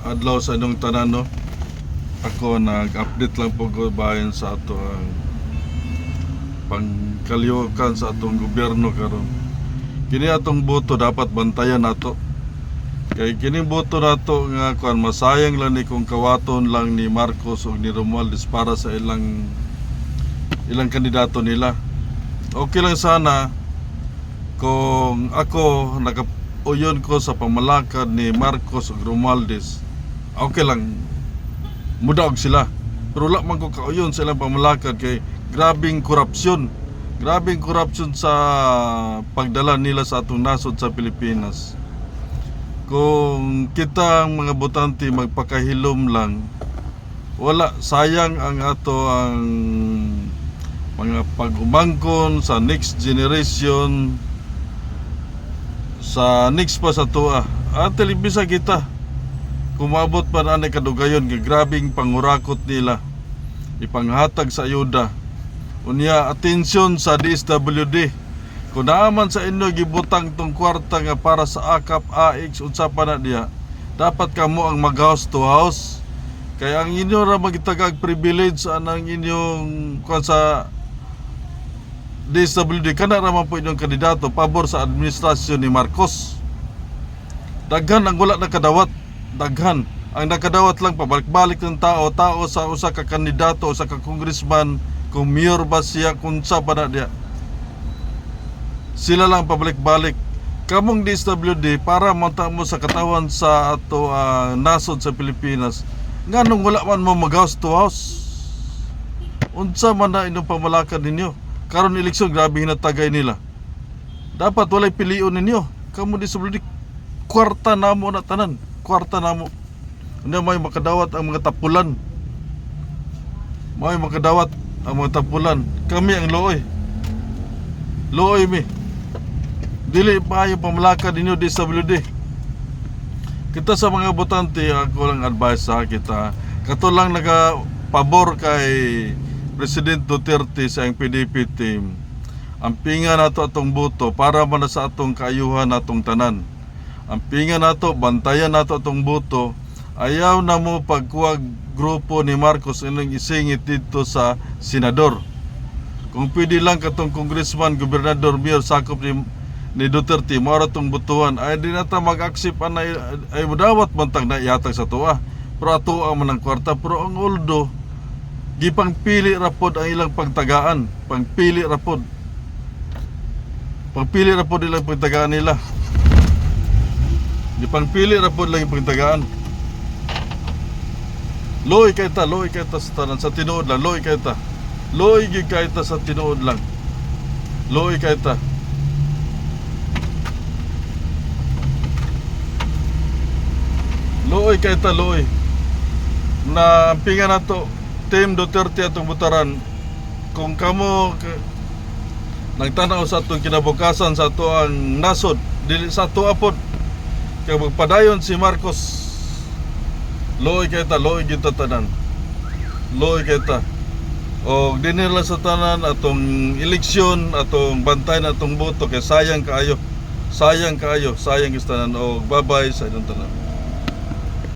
adlaw sa inyong tanan, no? Ako nag-update lang po ko bahin sa ato ang pangkaliwakan sa atong gobyerno karon. Kini atong boto dapat bantayan nato. Kay kini boto nato nga kuan masayang lang ni kung kawaton lang ni Marcos o ni Romualdez para sa ilang kandidato nila. Okay lang sana kung ako nakapuyon ko sa pamalakad ni Marcos o Romualdez. Okay lang, mudaog sila. Pero wala man ko kauyon sa ilang pamalakad kay grabing korupsyon sa pagdala nila sa atong nasod sa Pilipinas. Kung kita ang mga botante magpakahilom lang, wala, sayang ang ato ang mga pag-umangkon sa next generation, sa next pa sa tuwa. At telebisa kita kumabot pa na kadugayon kay grabing pangurakot nila ipanghatag sa ayuda. Unya atensyon sa DSWD, kung naaman sa inyo gibutang tong kwarta nga para sa AKAP, AX unsa pa na diya, dapat kamo ang mag-house to house. Kaya ang inyo ra magitagag privilege anang inyong kuan sa DSWD kana ra man po inyong kandidato pabor sa administrasyon ni Marcos. Daghan ang wala nakadawat, daghan ang nakadawat lang pabalik-balik ng tao sa usa ka kandidato, usa ka congressman, kung mayor ba siya, kung sa pa na diya, sila lang pabalik-balik. Kamong DSWD para monta mo sa katawan sa ato nasod sa Pilipinas, nganong wala man mo mag-house to house? Unsa man na inyong pamalakad ninyo? Karon eleksyon grabe hinatagay nila. Dapat walay pilion ninyo. Kamong DSWD kwarta namo na tanan, kwarta namo. Unya may makadawat ang mga tapulan. May makadawat ang mga tapulan. Kami ang looy. Looy mi. Dili pa yung pamalakad ninyo DSWD. Kita sa mga botante, ako lang advice sa kita. Kato lang nagapabor kay President Duterte sa ang PDP team. Ang pinga nato atong boto para man sa atong kaayuhan natong tanan. Ang pinga nato, bantayan nato atong boto. Ayaw na mo pagkuwag grupo ni Marcos inyong isingit dito sa senador. Kung pwede lang katong congressman, gobernador, mayor, sakop ni Duterte, mara tong butuhan, ay di nata mag-accept ay mudawat bantang na ihatag sa tuwa. Pero ato ang manang kwarta, pero ang uldo, gipang pili rapod ang ilang pagtagaan. Pangpili rapod ilang pagtagaan nila. Gipang pili rapod lang yung pagtagaan. Loy kay ta sa tanan, sa tinuod lang, loy kay ta. Loy gyud kay ta sa tinuod lang. Loy kay ta. Loy kay ta, loy. Na pinga nato Team Duterte atong butaran. Kung kamo nagtanaw sa atong kinabukasan sa ato ang nasod, dili sa ato apod kay magpadayon si Marcos. Loy kay ta, loy gyud ta tanan. Loy kay ta. O dinila sa tanan atong eleksyon, atong bantay na atong boto kay sayang kaayo. Sayang kaayo, sayang is tanan. O bye-bye sa inyong tanan.